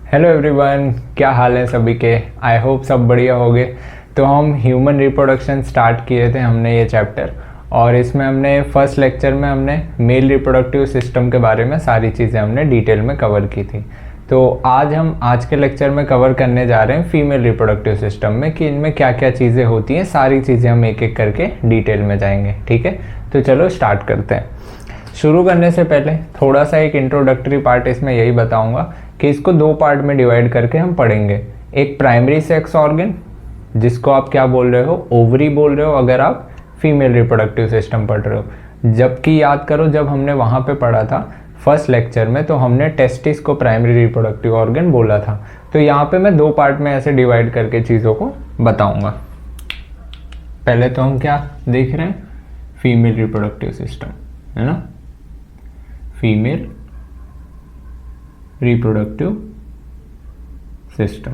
Hello everyone, क्या हाल है सभी के। आई होप सब बढ़िया होगे। तो हम ह्यूमन रिप्रोडक्शन स्टार्ट किए थे हमने ये चैप्टर, और इसमें हमने फर्स्ट लेक्चर में हमने मेल रिप्रोडक्टिव सिस्टम के बारे में सारी चीज़ें हमने डिटेल में कवर की थी। तो हम आज के लेक्चर में कवर करने जा रहे हैं फीमेल रिप्रोडक्टिव सिस्टम में कि इनमें क्या क्या चीज़ें होती हैं। सारी चीज़ें हम एक एक करके डिटेल में जाएंगे, ठीक है। तो चलो स्टार्ट करते हैं। शुरू करने से पहले थोड़ा सा एक इंट्रोडक्टरी पार्ट इसमें यही बताऊंगा कि इसको दो पार्ट में डिवाइड करके हम पढ़ेंगे। एक प्राइमरी सेक्स ऑर्गन, जिसको आप क्या बोल रहे हो, ओवरी बोल रहे हो अगर आप फीमेल रिप्रोडक्टिव सिस्टम पढ़ रहे हो। जबकि याद करो, जब हमने वहाँ पे पढ़ा था फर्स्ट लेक्चर में, तो हमने टेस्टिस को प्राइमरी रिप्रोडक्टिव ऑर्गन बोला था। तो यहाँ पे मैं दो पार्ट में ऐसे डिवाइड करके चीज़ों को बताऊँगा। पहले तो हम क्या देख रहे हैं, फीमेल रिप्रोडक्टिव सिस्टम, है ना। फीमेल रिप्रोडक्टिव सिस्टम,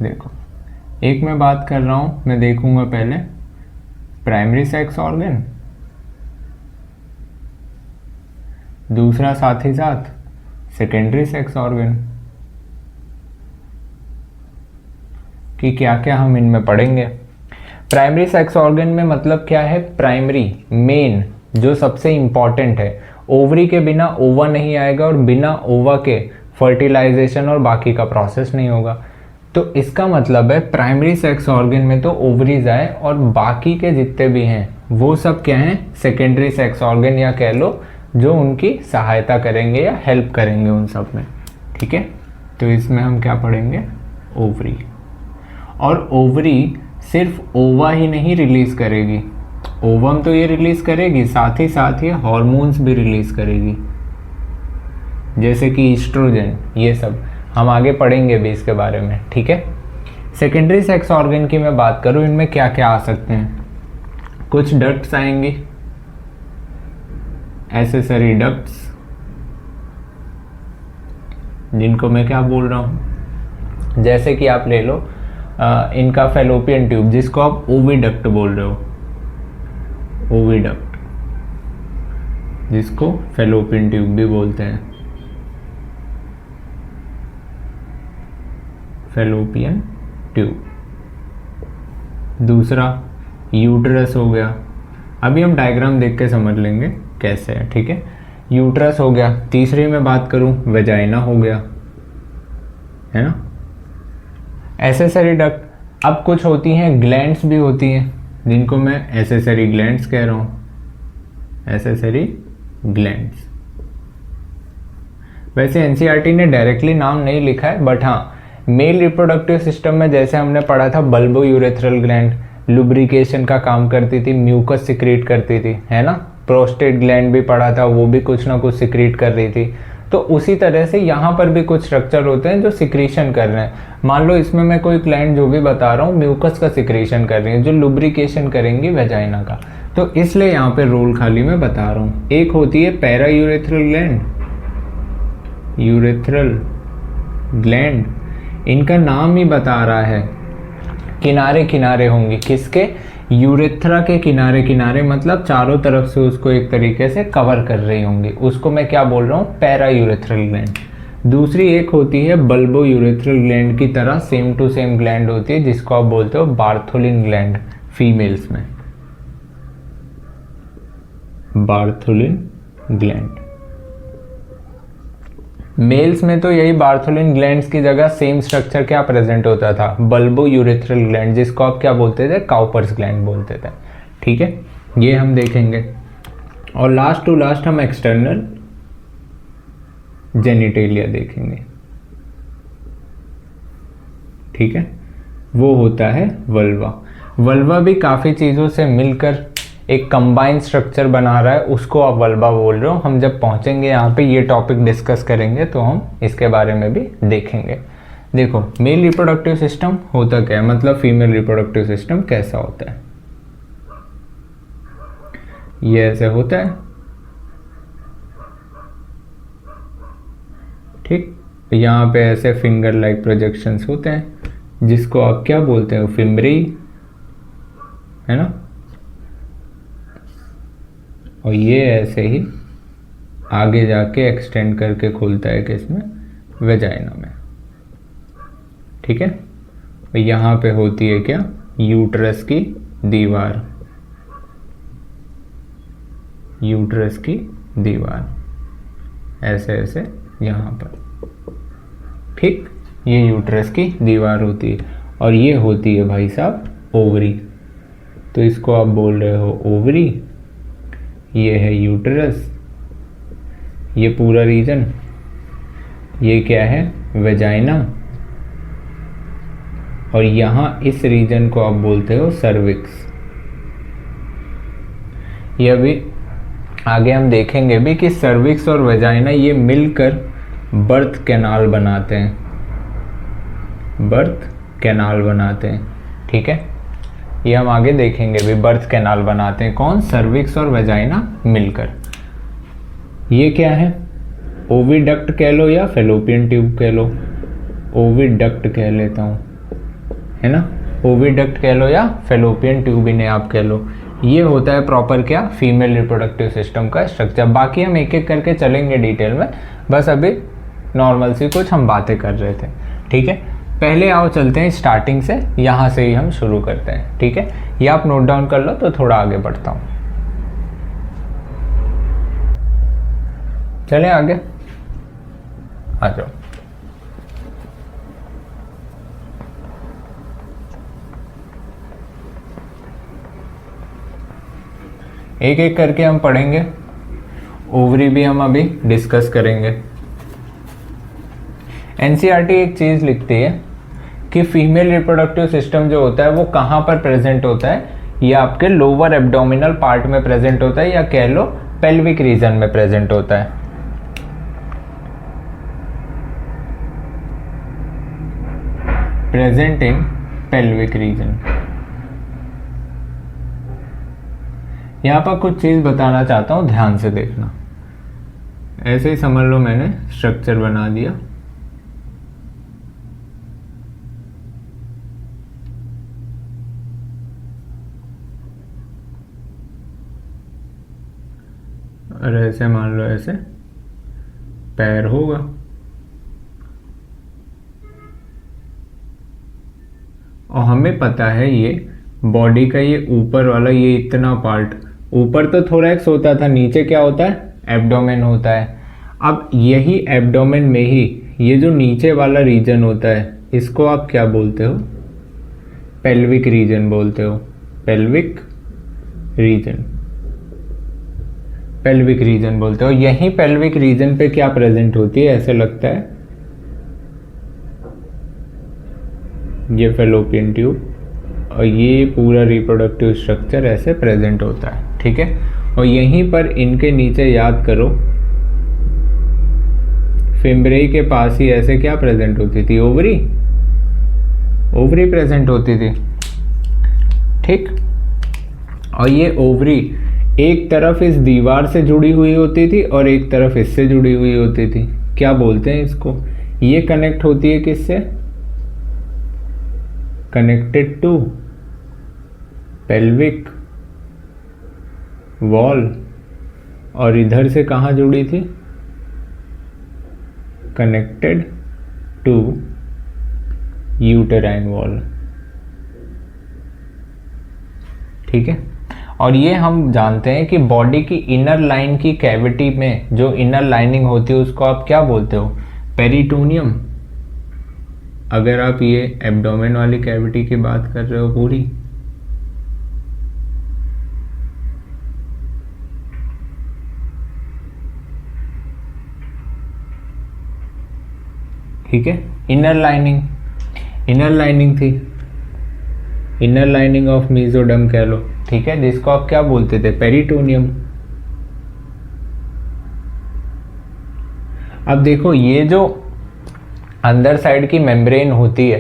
देखो एक मैं बात कर रहा हूं, मैं देखूंगा पहले प्राइमरी सेक्स ऑर्गन, दूसरा साथ ही साथ सेकेंडरी सेक्स ऑर्गन कि क्या क्या हम इनमें पढ़ेंगे। प्राइमरी सेक्स ऑर्गन में मतलब क्या है, प्राइमरी मेन जो सबसे इंपॉर्टेंट है। ओवरी के बिना ओवा नहीं आएगा और बिना ओवा के फर्टिलाइजेशन और बाकी का प्रोसेस नहीं होगा। तो इसका मतलब है प्राइमरी सेक्स ऑर्गन में तो ओवरीज आए और बाकी के जितने भी हैं वो सब क्या हैं, सेकेंडरी सेक्स ऑर्गन, या कह लो जो उनकी सहायता करेंगे या हेल्प करेंगे उन सब में, ठीक है। तो इसमें हम क्या पढ़ेंगे, ओवरी। और ओवरी सिर्फ ओवा ही नहीं रिलीज करेगी, ओवम तो ये रिलीज करेगी, साथ ही साथ ये हॉर्मोन्स भी रिलीज करेगी, जैसे कि ईस्ट्रोजन। ये सब हम आगे पढ़ेंगे भी इसके बारे में, ठीक है। सेकेंडरी सेक्स ऑर्गन की मैं बात करूं, इनमें क्या क्या आ सकते हैं। कुछ डक्ट्स आएंगी, एसेसरी डक्ट्स, जिनको मैं क्या बोल रहा हूं, जैसे कि आप ले लो इनका फेलोपियन ट्यूब, जिसको आप ओविडक्ट बोल रहे हो, ओविडक्ट, जिसको फेलोपियन ट्यूब भी बोलते हैं, फेलोपियन ट्यूब। दूसरा यूट्रस हो गया, अभी हम डायग्राम देख के समझ लेंगे कैसे है, ठीक है। यूट्रस हो गया। तीसरी में बात करूं, वेजाइना हो गया, है ना। एसेसरी डक्ट, अब कुछ होती हैं ग्लैंड्स भी होती हैं, जिनको मैं एसेसरी ग्लैंड्स कह रहा हूं, एसेसरी ग्लैंड्स। वैसे एनसीईआरटी ने डायरेक्टली नाम नहीं लिखा है, बट हाँ, मेल रिप्रोडक्टिव सिस्टम में जैसे हमने पढ़ा था बल्बो यूरेथ्रल ग्लैंड लुब्रिकेशन का काम करती थी, म्यूकस सिक्रीट करती थी, है ना। प्रोस्टेट ग्लैंड भी पढ़ा था, वो भी कुछ ना कुछ सिक्रीट कर रही थी। तो उसी तरह से यहाँ पर भी कुछ स्ट्रक्चर होते हैं जो सिक्रीशन कर रहे हैं। मान लो इसमें मैं कोई ग्लैंड जो भी बता रहा हूँ म्यूकस का सिक्रीशन कर रही है, जो लुब्रिकेशन करेंगी वेजाइना का। तो इसलिए यहाँ पे रोल खाली मैं बता रहा हूँ। एक होती है para urethral gland, urethral gland, इनका नाम ही बता रहा है किनारे किनारे होंगी, किसके, यूरेथ्रा के किनारे किनारे, मतलब चारों तरफ से उसको एक तरीके से कवर कर रही होंगी। उसको मैं क्या बोल रहा हूँ, पैरा यूरेथ्रल ग्लैंड। दूसरी एक होती है बल्बो यूरेथ्रल ग्लैंड की तरह सेम टू सेम ग्लैंड होती है, जिसको आप बोलते हो बार्थोलिन ग्लैंड, फीमेल्स में बार्थोलिन ग्लैंड। मेल्स में तो यही बार्थोलिन ग्लैंड्स की जगह सेम स्ट्रक्चर क्या प्रेजेंट होता था, बल्बो यूरेथ्रल ग्लैंड, जिसको आप क्या बोलते थे, काउपर्स ग्लैंड बोलते थे, ठीक है। ये हम देखेंगे। और लास्ट टू लास्ट हम एक्सटर्नल जेनिटेलिया देखेंगे, ठीक है। वो होता है वल्वा। वल्वा भी काफ़ी चीज़ों से मिलकर एक कंबाइंड स्ट्रक्चर बना रहा है, उसको आप वल्वा बोल रहे हो। हम जब पहुंचेंगे यहाँ पे ये टॉपिक डिस्कस करेंगे तो हम इसके बारे में भी देखेंगे। देखो मेल रिप्रोडक्टिव सिस्टम होता क्या है, मतलब फीमेल रिप्रोडक्टिव सिस्टम कैसा होता है। ये ऐसे होता है, ठीक। यहाँ पे ऐसे फिंगर लाइक प्रोजेक्शंस होते हैं, जिसको आप क्या बोलते हो, फिम्बरी, है ना। और ये ऐसे ही आगे जाके एक्सटेंड करके खुलता है किसमें, वेजाइना में, ठीक है। यहाँ पे होती है क्या, यूट्रस की दीवार, यूट्रस की दीवार ऐसे ऐसे यहाँ पर, ठीक। ये यूट्रस की दीवार होती है और ये होती है भाई साहब ओवरी। तो इसको आप बोल रहे हो ओवरी, ये है यूट्रस, ये पूरा रीजन, ये क्या है, वेजाइना, और यहाँ इस रीजन को आप बोलते हो सर्विक्स। ये अभी आगे हम देखेंगे भी कि सर्विक्स और वेजाइना ये मिलकर बर्थ कैनाल बनाते हैं, बर्थ कैनाल बनाते हैं, ठीक है। ये हम आगे देखेंगे भी, बर्थ कैनाल बनाते हैं कौन, सर्विक्स और वेजाइना मिलकर। ये क्या है, ओविडक्ट कह लो या फेलोपियन ट्यूब कह लो, ओविडक्ट कह लेता हूँ, है ना, ओविडक्ट कह लो या फेलोपियन ट्यूब इन्हें आप कह लो। ये होता है प्रॉपर क्या, फीमेल रिप्रोडक्टिव सिस्टम का स्ट्रक्चर। बाकी हम एक एक करके चलेंगे डिटेल में, बस अभी नॉर्मल सी कुछ हम बातें कर रहे थे, ठीक है। पहले आओ चलते हैं स्टार्टिंग से, यहाँ से ही हम शुरू करते हैं, ठीक है। ये आप नोट डाउन कर लो तो थोड़ा आगे बढ़ता हूँ। चलें आगे, आ जाओ। एक एक करके हम पढ़ेंगे, ओवरी भी हम अभी डिस्कस करेंगे। एनसीईआरटी एक चीज़ लिखती है कि फीमेल रिप्रोडक्टिव सिस्टम जो होता है वो कहाँ पर प्रेजेंट होता है, ये आपके लोअर एब्डोमिनल पार्ट में प्रेजेंट होता है, या कह लो पेल्विक रीजन में प्रेजेंट होता है। Present in pelvic region. यहाँ पर कुछ चीज़ बताना चाहता हूँ, ध्यान से देखना। ऐसे ही समझ लो मैंने स्ट्रक्चर बना दिया, और ऐसे मान लो ऐसे पैर होगा, और हमें पता है ये बॉडी का ये ऊपर वाला ये इतना पार्ट, ऊपर तो थोरैक्स होता था, नीचे क्या होता है, एब्डोमेन होता है। अब यही एब्डोमेन में ही ये जो नीचे वाला रीजन होता है, इसको आप क्या बोलते हो, पेल्विक रीजन बोलते हो, पेल्विक रीजन, पेल्विक रीजन बोलते हो। यही पेल्विक रीजन पे क्या प्रेजेंट होती है, ऐसे लगता है ये फेलोपियन ट्यूब, और ये पूरा रिप्रोडक्टिव स्ट्रक्चर ऐसे प्रेजेंट होता है, ठीक है। और यहीं पर इनके नीचे याद करो, फिम्ब्रेई के पास ही ऐसे क्या प्रेजेंट होती थी, ओवरी, ओवरी प्रेजेंट होती थी, ठीक। और ये ओवरी एक तरफ इस दीवार से जुड़ी हुई होती थी और एक तरफ इससे जुड़ी हुई होती थी, क्या बोलते हैं इसको, ये कनेक्ट होती है किससे, कनेक्टेड टू पेल्विक वॉल, और इधर से कहाँ जुड़ी थी, कनेक्टेड टू यूटेराइन वॉल, ठीक है। और ये हम जानते हैं कि बॉडी की इनर लाइन की कैविटी में जो इनर लाइनिंग होती है उसको आप क्या बोलते हो, पेरिटोनियम। अगर आप ये एब्डोमेन वाली कैविटी की बात कर रहे हो पूरी, ठीक है, इनर लाइनिंग, इनर लाइनिंग थी, इनर लाइनिंग ऑफ मीजोडर्म कह लो, ठीक है, जिसको आप क्या बोलते थे, पेरिटोनियम। अब देखो ये जो अंदर साइड की मेम्ब्रेन होती है,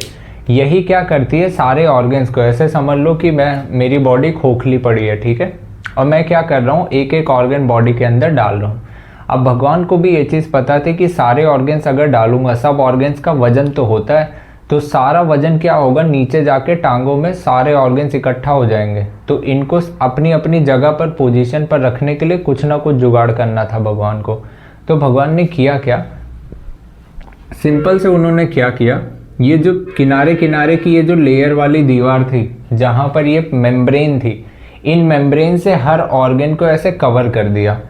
यही क्या करती है, सारे ऑर्गन्स को, ऐसे समझ लो कि मेरी बॉडी खोखली पड़ी है, ठीक है, और मैं क्या कर रहा हूँ, एक एक ऑर्गन बॉडी के अंदर डाल रहा हूँ। अब भगवान को भी ये चीज़ पता थी कि सारे ऑर्गन्स अगर डालूंगा, सब ऑर्गन्स का वजन तो होता है, तो सारा वजन क्या होगा, नीचे जाके टांगों में सारे ऑर्गन्स इकट्ठा हो जाएंगे। तो इनको अपनी अपनी जगह पर पोजीशन पर रखने के लिए कुछ ना कुछ जुगाड़ करना था भगवान को। तो भगवान ने किया क्या, सिंपल से उन्होंने क्या किया, ये जो किनारे किनारे की ये जो लेयर वाली दीवार थी जहाँ पर ये मेम्ब्रेन थी, इन मेम्ब्रेन से हर ऑर्गन को ऐसे कवर कर दिया।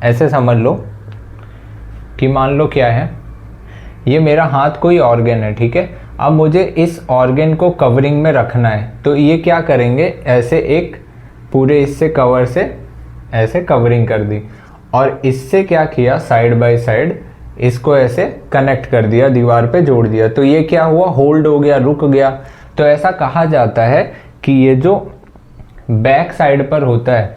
ऐसे समझ लो कि मान लो क्या है, ये मेरा हाथ कोई ऑर्गन है, ठीक है। अब मुझे इस ऑर्गन को कवरिंग में रखना है, तो ये क्या करेंगे, ऐसे एक पूरे इससे कवर से ऐसे कवरिंग कर दी, और इससे क्या किया, साइड बाय साइड इसको ऐसे कनेक्ट कर दिया, दीवार पे जोड़ दिया। तो ये क्या हुआ, होल्ड हो गया, रुक गया। तो ऐसा कहा जाता है कि ये जो बैक साइड पर होता है,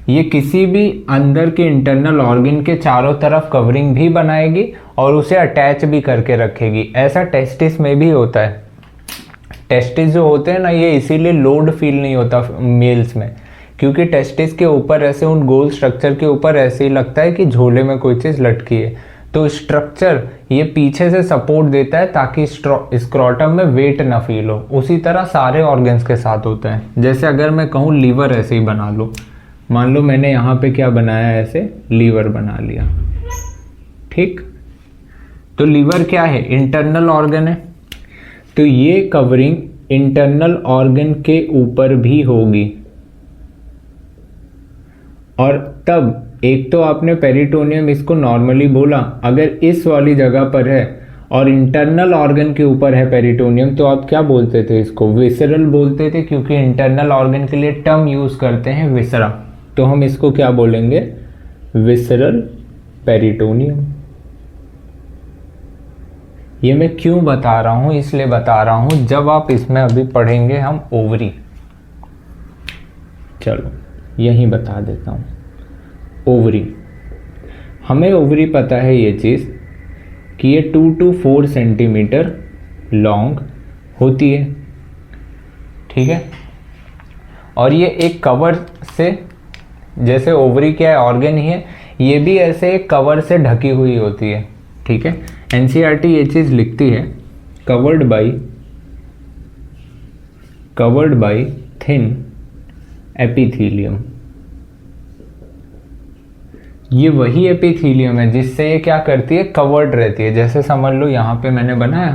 ये किसी भी अंदर के इंटरनल ऑर्गन के चारों तरफ कवरिंग भी बनाएगी और उसे अटैच भी करके रखेगी। ऐसा टेस्टिस में भी होता है। टेस्टिस जो होते हैं ना, ये इसीलिए लोड फील नहीं होता मेल्स में, क्योंकि टेस्टिस के ऊपर ऐसे उन गोल स्ट्रक्चर के ऊपर ऐसे ही लगता है कि झोले में कोई चीज़ लटकी है। तो स्ट्रक्चर ये पीछे से सपोर्ट देता है ताकि स्क्रोटम में वेट ना फील हो। उसी तरह सारे ऑर्गन्स के साथ होता है। जैसे अगर मैं कहूँ लीवर ऐसे ही बना लो, मान लो मैंने यहाँ पे क्या बनाया, ऐसे लीवर बना लिया, ठीक। तो लीवर क्या है, इंटरनल ऑर्गन है, तो ये कवरिंग इंटरनल ऑर्गन के ऊपर भी होगी। और तब एक तो आपने पेरिटोनियम इसको नॉर्मली बोला, अगर इस वाली जगह पर है और इंटरनल ऑर्गन के ऊपर है पेरिटोनियम, तो आप क्या बोलते थे, इसको विसरल बोलते थे, क्योंकि इंटरनल ऑर्गन के लिए टर्म यूज करते हैं विसरा। तो हम इसको क्या बोलेंगे, विसरल पेरिटोनियम। ये मैं क्यों बता रहा हूं, इसलिए बता रहा हूं, जब आप इसमें अभी पढ़ेंगे हम ओवरी, चलो यही बता देता हूं। ओवरी, हमें ओवरी पता है ये चीज़ कि ये 2 to 4 सेंटीमीटर लॉन्ग होती है, ठीक है। और ये एक कवर से, जैसे ओवरी क्या है, ऑर्गन ही है, ये भी ऐसे एक कवर से ढकी हुई होती है, ठीक है। एनसीईआरटी ये चीज़ लिखती है, कवर्ड बाय थिन एपिथीलियम। ये वही एपिथीलियम है जिससे ये क्या करती है, कवर्ड रहती है। जैसे समझ लो यहाँ पे मैंने बनाया,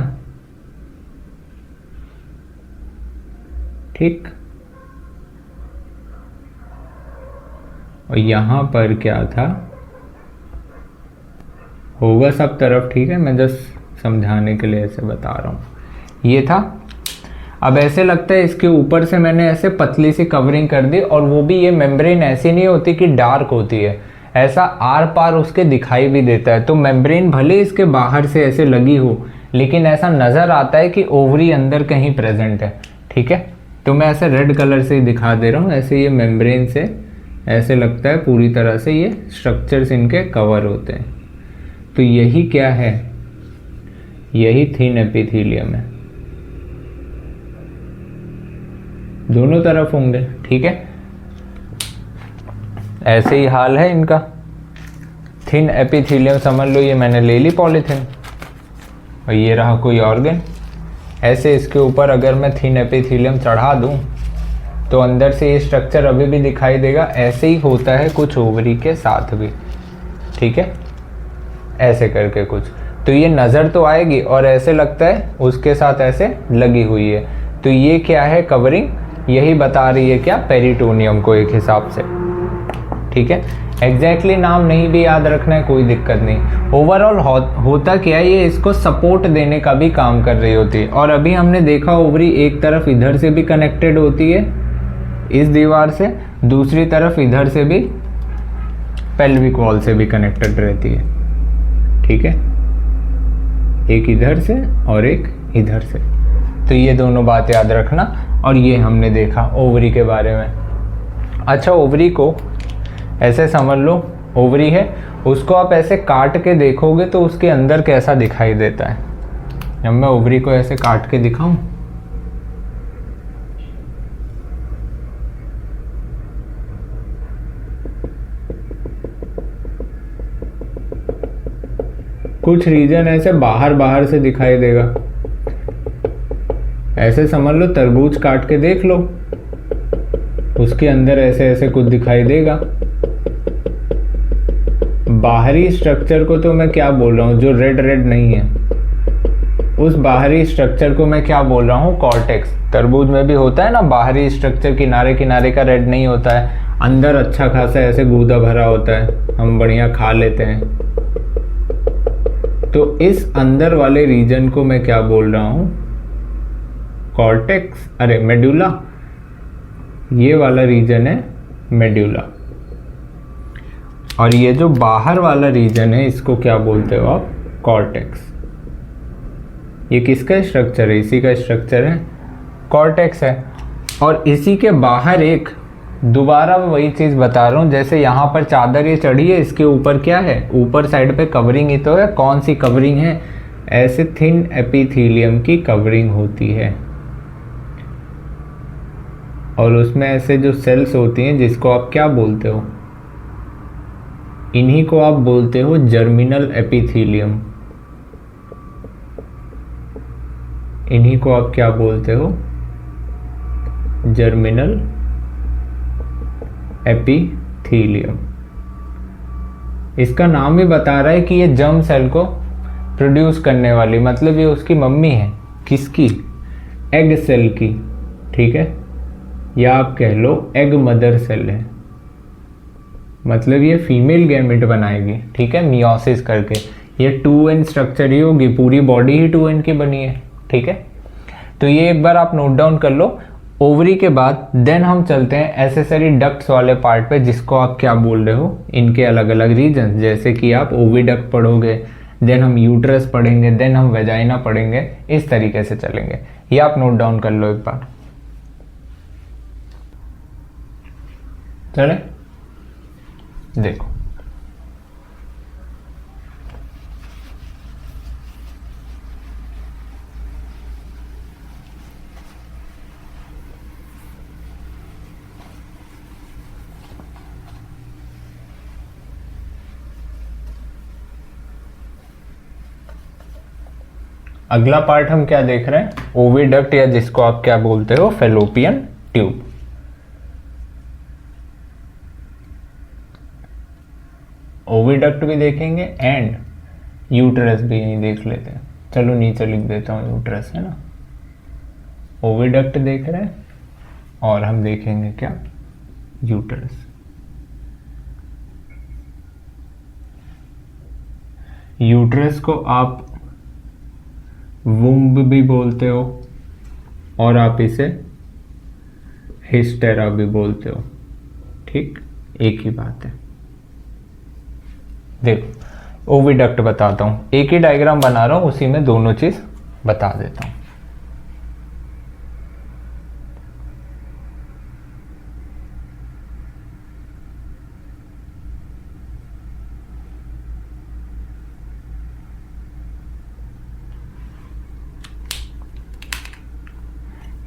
ठीक, और यहाँ पर क्या था, होगा सब तरफ, ठीक है। मैं जस्ट समझाने के लिए ऐसे बता रहा हूँ, ये था। अब ऐसे लगता है इसके ऊपर से मैंने ऐसे पतली सी कवरिंग कर दी, और वो भी ये मेम्ब्रेन ऐसी नहीं होती कि डार्क होती है, ऐसा आर पार उसके दिखाई भी देता है। तो मेम्ब्रेन भले इसके बाहर से ऐसे लगी हो, लेकिन ऐसा नज़र आता है कि ओवरी अंदर कहीं प्रेजेंट है, ठीक है। तो मैं ऐसे रेड कलर से ही दिखा दे रहा हूँ, ऐसे ये मेम्ब्रेन से ऐसे लगता है पूरी तरह से ये स्ट्रक्चर्स इनके कवर होते हैं। तो यही क्या है, यही थिन एपिथीलियम है, दोनों तरफ होंगे, ठीक है। ऐसे ही हाल है इनका। थिन एपिथीलियम समझ लो, ये मैंने ले ली पॉलीथिन, और ये रहा कोई ऑर्गन। ऐसे इसके ऊपर अगर मैं थिन एपिथीलियम चढ़ा दूं, तो अंदर से ये स्ट्रक्चर अभी भी दिखाई देगा। ऐसे ही होता है कुछ ओवरी के साथ भी, ठीक है, ऐसे करके कुछ। तो ये नज़र तो आएगी और ऐसे लगता है उसके साथ ऐसे लगी हुई है। तो ये क्या है, कवरिंग, यही बता रही है क्या, पेरिटोनियम को एक हिसाब से, ठीक है। एग्जैक्टली नाम नहीं भी याद रखना है, कोई दिक्कत नहीं। ओवरऑल होता क्या है, ये इसको सपोर्ट देने का भी काम कर रही होती है। और अभी हमने देखा ओवरी एक तरफ इधर से भी कनेक्टेड होती है इस दीवार से, दूसरी तरफ इधर से भी पेल्विक वॉल से भी कनेक्टेड रहती है, ठीक है, एक इधर से और एक इधर से। तो ये दोनों बात याद रखना। और ये हमने देखा ओवरी के बारे में। अच्छा, ओवरी को ऐसे समझ लो, ओवरी है, उसको आप ऐसे काट के देखोगे तो उसके अंदर कैसा दिखाई देता है। जब मैं ओवरी को ऐसे काट के दिखाऊं, कुछ रीजन ऐसे बाहर बाहर से दिखाई देगा। ऐसे समझ लो, तरबूज काट के देख लो, उसके अंदर ऐसे ऐसे कुछ दिखाई देगा। बाहरी स्ट्रक्चर को तो मैं क्या बोल रहा हूँ, जो रेड रेड नहीं है, उस बाहरी स्ट्रक्चर को मैं क्या बोल रहा हूँ, कॉर्टेक्स। तरबूज में भी होता है ना बाहरी स्ट्रक्चर, किनारे किनारे का रेड नहीं होता है, अंदर अच्छा खासा ऐसे गूदा भरा होता है, हम बढ़िया खा लेते हैं। तो इस अंदर वाले रीजन को मैं क्या बोल रहा हूँ, कॉर्टेक्स, अरे मेडुला। ये वाला रीजन है मेडुला, और ये जो बाहर वाला रीजन है इसको क्या बोलते हो आप, कॉर्टेक्स। ये किसका स्ट्रक्चर है, इसी का स्ट्रक्चर है, कॉर्टेक्स है। और इसी के बाहर एक, दोबारा वही चीज़ बता रहा हूँ, जैसे यहाँ पर चादर ये चढ़ी है, इसके ऊपर क्या है, ऊपर साइड पे कवरिंग ही तो है। कौन सी कवरिंग है, ऐसे थिन एपिथेलियम की कवरिंग होती है, और उसमें ऐसे जो सेल्स होती हैं जिसको आप क्या बोलते हो, इन्हीं को आप बोलते हो जर्मिनल एपिथेलियम। इन्हीं को आप क्या बोलते हो, जर्मिनल एपिथेलियम। इसका नाम ही बता रहा है कि ये जर्म सेल को प्रोड्यूस करने वाली, मतलब ये उसकी मम्मी है, किसकी, एग सेल की, ठीक है, या आप कह लो एग मदर सेल है, मतलब ये फीमेल गैमेट बनाएगी, ठीक है, मियोसिस करके। ये 2n स्ट्रक्चर ही होगी, पूरी बॉडी ही 2n की बनी है, ठीक है। तो ये एक बार आप नोट डाउन कर लो। ओवरी के बाद देन हम चलते हैं एसेसरी डक्ट्स वाले पार्ट पे, जिसको आप क्या बोल रहे हो, इनके अलग अलग रीजन, जैसे कि आप ओविडक्ट पढ़ोगे, देन हम यूट्रस पढ़ेंगे, देन हम वेजाइना पढ़ेंगे, इस तरीके से चलेंगे। ये आप नोट डाउन कर लो एक बार, चले। देखो अगला पार्ट हम क्या देख रहे हैं, ओविडक्ट, या जिसको आप क्या बोलते हो, फेलोपियन ट्यूब। ओविडक्ट भी देखेंगे एंड यूट्रस भी यहीं देख लेते हैं। चलो नीचे लिख देता हूँ, यूट्रस है ना, ओविडक्ट देख रहे हैं और हम देखेंगे क्या, यूट्रस। यूट्रस को आप वुम्ब भी बोलते हो और आप इसे हिस्टेरा भी बोलते हो, ठीक, एक ही बात है। देखो ओविडक्ट बताता हूँ, एक ही डायग्राम बना रहा हूँ, उसी में दोनों चीज बता देता हूँ।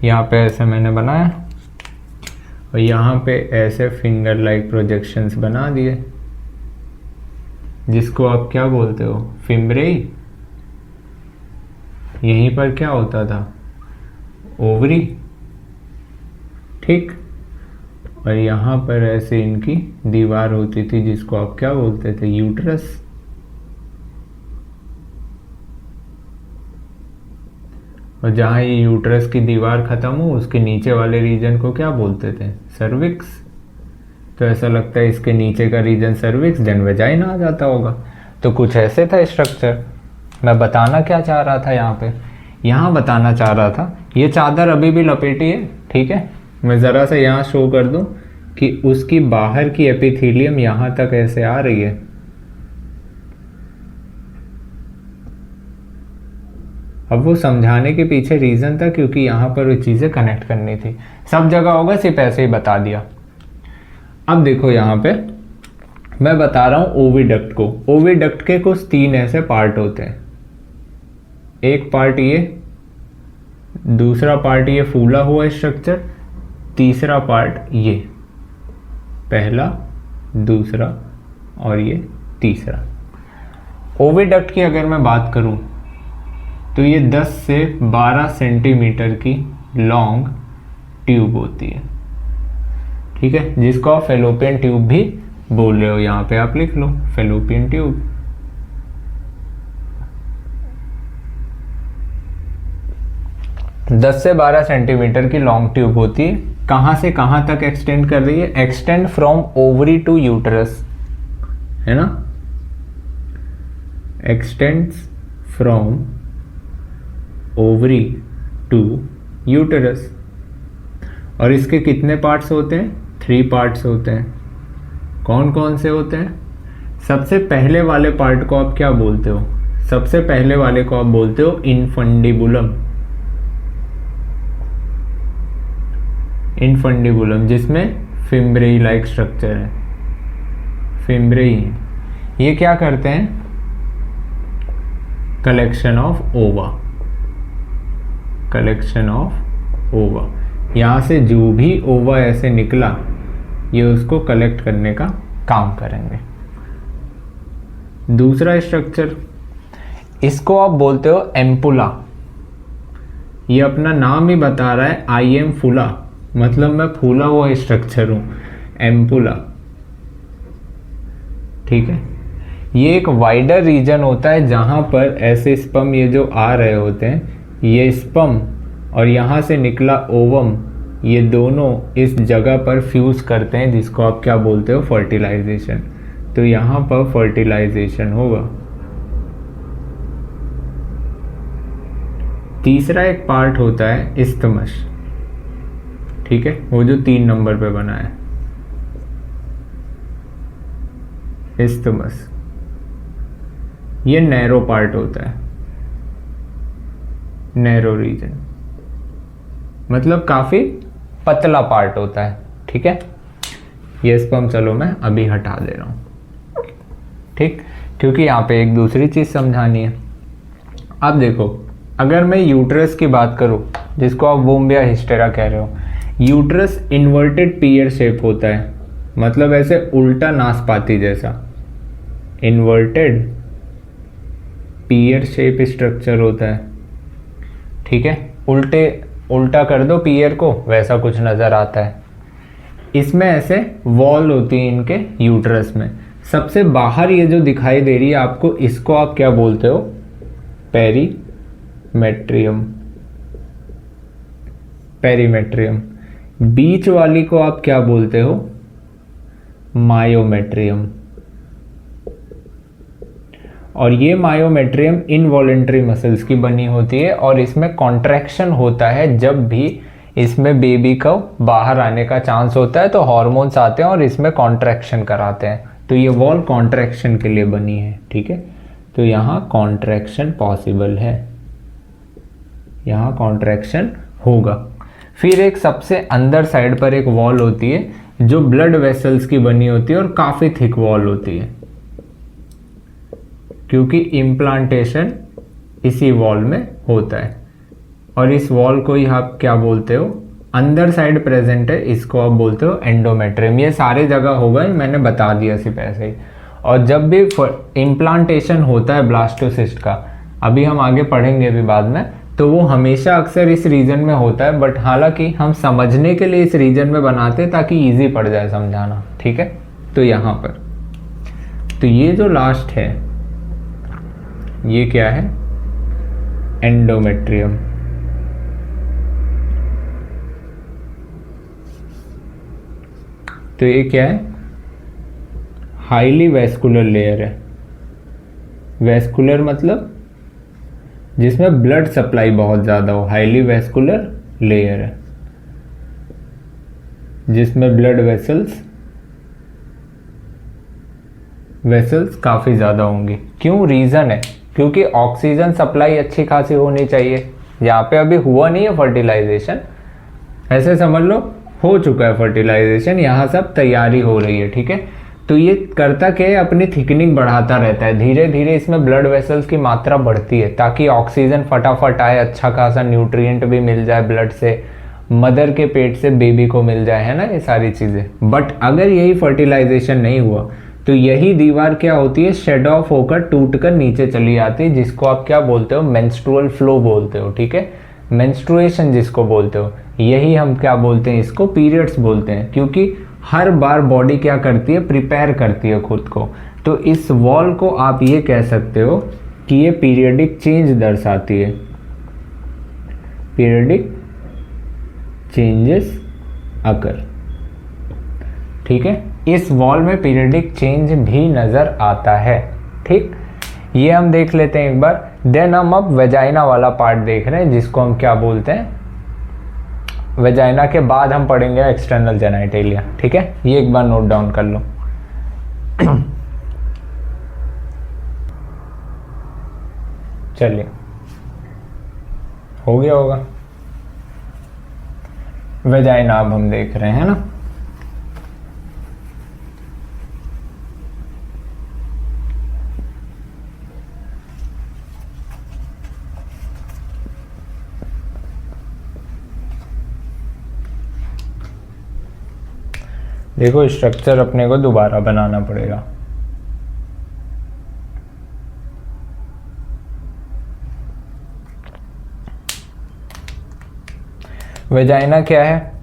यहाँ पे ऐसे मैंने बनाया और यहाँ पे ऐसे फिंगर लाइक प्रोजेक्शंस बना दिए, जिसको आप क्या बोलते हो, फिम्ब्रेई। यहीं पर क्या होता था, ओवरी, ठीक, और यहाँ पर ऐसे इनकी दीवार होती थी, जिसको आप क्या बोलते थे, यूट्रस। और जहाँ ये यूट्रस की दीवार खत्म हो, उसके नीचे वाले रीजन को क्या बोलते थे, सर्विक्स। तो ऐसा लगता है इसके नीचे का रीजन सर्विक्स, देन वेजाइना आ जाता होगा। तो कुछ ऐसे था स्ट्रक्चर। मैं बताना क्या चाह रहा था यहाँ पे, यहाँ बताना चाह रहा था, ये चादर अभी भी लपेटी है, ठीक है। मैं ज़रा सा यहाँ शो कर दूँ कि उसकी बाहर की एपिथेलियम यहाँ तक ऐसे आ रही है। अब वो समझाने के पीछे रीज़न था क्योंकि यहाँ पर वो चीज़ें कनेक्ट करनी थी। सब जगह होगा, सिर्फ ऐसे ही बता दिया। अब देखो यहाँ पे मैं बता रहा हूँ ओविडक्ट को। ओविडक्ट के कुछ 3 ऐसे पार्ट होते हैं। एक पार्ट ये, दूसरा पार्ट ये फूला हुआ स्ट्रक्चर, तीसरा पार्ट ये, पहला, दूसरा और ये तीसरा। ओविडक्ट की अगर मैं बात करूँ तो ये 10 से 12 सेंटीमीटर की लॉन्ग ट्यूब होती है, ठीक है, जिसको आप फेलोपियन ट्यूब भी बोल रहे हो, यहाँ पे आप लिख लो फेलोपियन ट्यूब। दस से 12 सेंटीमीटर की लॉन्ग ट्यूब होती है। कहाँ से कहाँ तक एक्सटेंड कर रही है? Extend from ovary to uterus, है ना, extends from ovary to uterus. और इसके कितने पार्ट्स होते हैं? 3 पार्ट्स होते हैं। कौन कौन से होते हैं? सबसे पहले वाले पार्ट को आप क्या बोलते हो? सबसे पहले वाले को आप बोलते हो इनफंडिबुलम। इनफंडिबुलम जिसमें फिम्ब्रेई लाइक स्ट्रक्चर है, फिम्ब्रेई। ये क्या करते हैं? कलेक्शन ऑफ ओवा, कलेक्शन ऑफ ओवा। यहाँ से जो भी ओवा ऐसे निकला ये उसको कलेक्ट करने का काम करेंगे। दूसरा स्ट्रक्चर, इसको आप बोलते हो एम्पुला। ये अपना नाम ही बता रहा है, आई एम फुला, मतलब मैं फूला हुआ स्ट्रक्चर हूं, एम्पुला। ठीक है, ये एक वाइडर रीजन होता है जहां पर ऐसे स्पर्म ये जो आ रहे होते हैं, ये स्पर्म और यहाँ से निकला ओवम, ये दोनों इस जगह पर फ्यूज करते हैं, जिसको आप क्या बोलते हो? फर्टिलाइजेशन। तो यहाँ पर फर्टिलाइजेशन होगा। तीसरा एक पार्ट होता है इस्थमस। ठीक है, वो जो 3 नंबर पे बना है, इस्थमस। ये नैरो पार्ट होता है, नैरो रीजन, मतलब काफी पतला पार्ट होता है। ठीक है, ये स्पर्म चलो मैं अभी हटा दे रहा हूं, ठीक, क्योंकि यहाँ पे एक दूसरी चीज समझानी है। अब देखो, अगर मैं यूट्रस की बात करूं, जिसको आप वोम्बिया हिस्टेरा कह रहे हो, यूट्रस इन्वर्टेड पीयर शेप होता है, मतलब ऐसे उल्टा नाशपाती जैसा, इन्वर्टेड पीयर शेप स्ट्रक्चर होता है। ठीक है, उल्टा कर दो पीयर को, वैसा कुछ नजर आता है। इसमें ऐसे वॉल होती है इनके यूट्रस में। सबसे बाहर ये जो दिखाई दे रही है आपको, इसको आप क्या बोलते हो? Perimetrium, perimetrium. बीच वाली को आप क्या बोलते हो? मायोमेट्रियम। और ये मायोमेट्रियम इनवॉलेंट्री मसल्स की बनी होती है, और इसमें कॉन्ट्रैक्शन होता है जब भी इसमें बेबी को बाहर आने का चांस होता है, तो हार्मोन्स आते हैं और इसमें कॉन्ट्रैक्शन कराते हैं। तो ये वॉल कॉन्ट्रैक्शन के लिए बनी है। ठीक है, तो यहाँ कॉन्ट्रैक्शन पॉसिबल है, यहाँ कॉन्ट्रैक्शन होगा। फिर एक सबसे अंदर साइड पर एक वॉल होती है जो ब्लड वेसल्स की बनी होती है, और काफ़ी थिक वॉल होती है, क्योंकि इम्प्लांटेशन इसी वॉल में होता है। और इस वॉल को ही आप क्या बोलते हो? अंदर साइड प्रेजेंट है, इसको आप बोलते हो एंडोमेट्रियम। ये सारे जगह होगा, मैंने बता दिया सिर्फ ऐसे ही। और जब भी इम्प्लांटेशन होता है ब्लास्टोसिस्ट का, अभी हम आगे पढ़ेंगे भी बाद में, तो वो हमेशा अक्सर इस रीजन में होता है, बट हालांकि हम समझने के लिए इस रीजन में बनाते हैं ताकि इजी पड़ जाए समझाना। ठीक है, तो यहाँ पर तो ये जो लास्ट है ये क्या है? एंडोमेट्रियम। तो ये क्या है? हाईली वैस्कुलर लेयर है। वैस्कुलर मतलब जिसमें ब्लड सप्लाई बहुत ज़्यादा हो, हाईली वैस्कुलर लेयर है जिसमें ब्लड वेसल्स काफ़ी ज़्यादा होंगी। क्यों? रीज़न है क्योंकि ऑक्सीजन सप्लाई अच्छी खासी होनी चाहिए। यहाँ पे अभी हुआ नहीं है फर्टिलाइजेशन, ऐसे समझ लो हो चुका है फर्टिलाइजेशन, यहाँ सब तैयारी हो रही है। ठीक है, तो ये करता क्या है? अपनी थिकनिंग बढ़ाता रहता है, धीरे धीरे इसमें ब्लड वेसल्स की मात्रा बढ़ती है ताकि ऑक्सीजन फटाफट आए, अच्छा खासा न्यूट्रिएंट भी मिल जाए ब्लड से, मदर के पेट से बेबी को मिल जाए, है ना, ये सारी चीज़ें। बट अगर यही फर्टिलाइजेशन नहीं हुआ तो यही दीवार क्या होती है? शेड ऑफ होकर टूट कर नीचे चली आती है, जिसको आप क्या बोलते हो? मेंस्ट्रुअल फ्लो बोलते हो। ठीक है, मेंस्ट्रुएशन जिसको बोलते हो, यही हम क्या बोलते हैं? इसको पीरियड्स बोलते हैं, क्योंकि हर बार बॉडी क्या करती है, प्रिपेयर करती है खुद को। तो इस वॉल को आप ये कह सकते हो कि ये पीरियडिक चेंज दर्शाती है, पीरियडिक चेंजेस अकर। ठीक है, इस वॉल में पीरियडिक चेंज भी नज़र आता है। ठीक, ये हम देख लेते हैं एक बार। देन हम अब वेजाइना वाला पार्ट देख रहे हैं, जिसको हम क्या बोलते हैं, वेजाइना के बाद हम पढ़ेंगे एक्सटर्नल जेनिटलिया। ठीक है, ये एक बार नोट डाउन कर लो। चलिए, हो गया होगा। वेजाइना अब हम देख रहे हैं ना। देखो, स्ट्रक्चर अपने को दोबारा बनाना पड़ेगा। वेजाइना क्या है,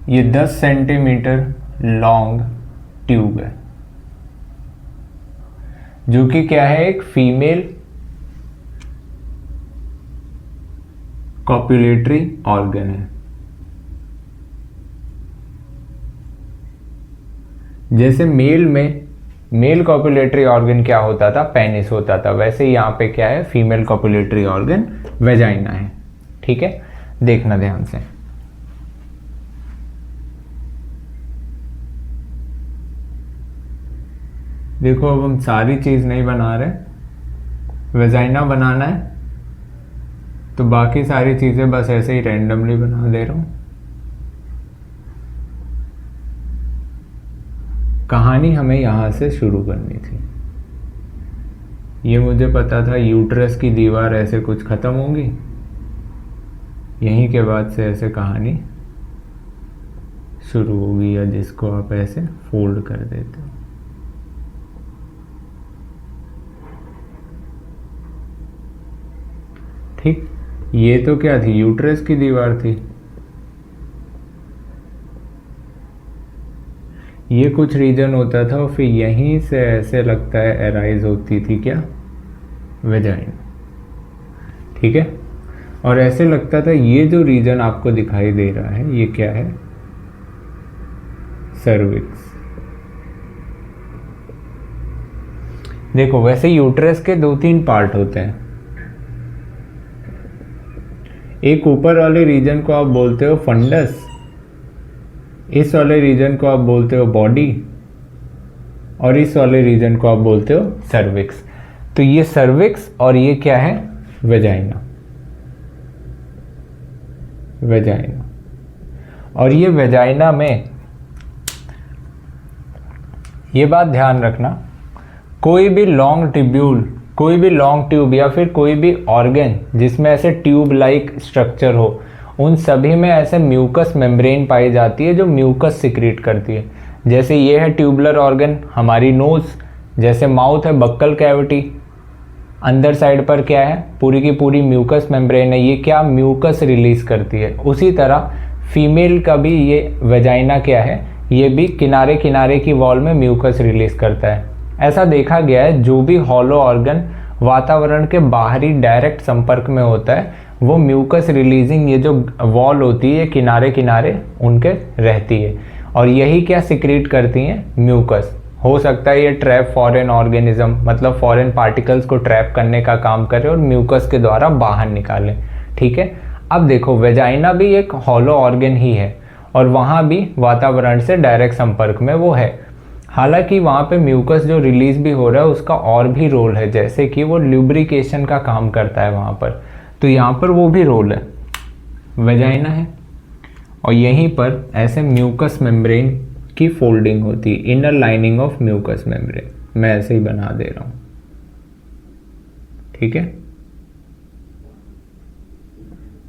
ये 10 सेंटीमीटर लॉन्ग ट्यूब है, जो कि क्या है, एक फीमेल कॉपुलेटरी ऑर्गन है। जैसे मेल में मेल कॉपुलेटरी ऑर्गन क्या होता था, पेनिस होता था, वैसे यहाँ पे क्या है, फीमेल कॉपुलेटरी ऑर्गन वेजाइना है। ठीक है, देखना ध्यान से। देखो, अब हम सारी चीज नहीं बना रहे, वेजाइना बनाना है तो बाकी सारी चीजें बस ऐसे ही रैंडमली बना दे रहा हूं। कहानी हमें यहाँ से शुरू करनी थी। ये मुझे पता था, यूट्रस की दीवार ऐसे कुछ ख़त्म होगी, यहीं के बाद से ऐसे कहानी शुरू होगी, या जिसको आप ऐसे फोल्ड कर देते हो। ठीक, ये तो क्या थी, यूट्रस की दीवार थी। ये कुछ रीजन होता था और फिर यहीं से ऐसे लगता है एराइज होती थी क्या, वेजाइना। ठीक है, और ऐसे लगता था ये जो रीजन आपको दिखाई दे रहा है ये क्या है, सर्विक्स। देखो, वैसे यूट्रस के 2-3 पार्ट होते हैं। एक ऊपर वाले रीजन को आप बोलते हो फंडस, इस वाले रीजन को आप बोलते हो बॉडी, और इस वाले रीजन को आप बोलते हो सर्विक्स। तो ये सर्विक्स और ये क्या है, वेजाइना, वेजाइना। और ये वेजाइना में ये बात ध्यान रखना, कोई भी लॉन्ग ट्यूब्यूल, कोई भी लॉन्ग ट्यूब या फिर कोई भी ऑर्गन जिसमें ऐसे ट्यूब लाइक स्ट्रक्चर हो, उन सभी में ऐसे म्यूकस मेम्ब्रेन पाई जाती है जो म्यूकस सिक्रीट करती है। जैसे ये है ट्यूबुलर ऑर्गन, हमारी नोज, जैसे माउथ है बक्कल कैविटी, अंदर साइड पर क्या है, पूरी की पूरी म्यूकस मेम्ब्रेन है, ये क्या म्यूकस रिलीज करती है। उसी तरह फीमेल का भी ये वेजाइना क्या है, ये भी किनारे किनारे की वॉल में म्यूकस रिलीज करता है। ऐसा देखा गया है, जो भी हॉलो ऑर्गन वातावरण के बाहरी डायरेक्ट संपर्क में होता है, वो म्यूकस रिलीजिंग ये जो वॉल होती है किनारे किनारे उनके रहती है, और यही क्या सिक्रीट करती हैं, म्यूकस। हो सकता है ये ट्रैप फॉरेन ऑर्गेनिज्म, मतलब फॉरेन पार्टिकल्स को ट्रैप करने का काम करे और म्यूकस के द्वारा बाहर निकाले। ठीक है, अब देखो, वेजाइना भी एक हॉलो ऑर्गन ही है और वहाँ भी वातावरण से डायरेक्ट संपर्क में वो है। हालांकि वहाँ पे म्यूकस जो रिलीज भी हो रहा है उसका और भी रोल है, जैसे कि वो ल्यूब्रिकेशन का काम करता है वहाँ पर, तो यहाँ पर वो भी रोल है, वेजाइना है। और यहीं पर ऐसे म्यूकस मेम्ब्रेन की फोल्डिंग होती है, inner lining of mucus membrane, मैं ऐसे ही बना दे रहा हूँ। ठीक है,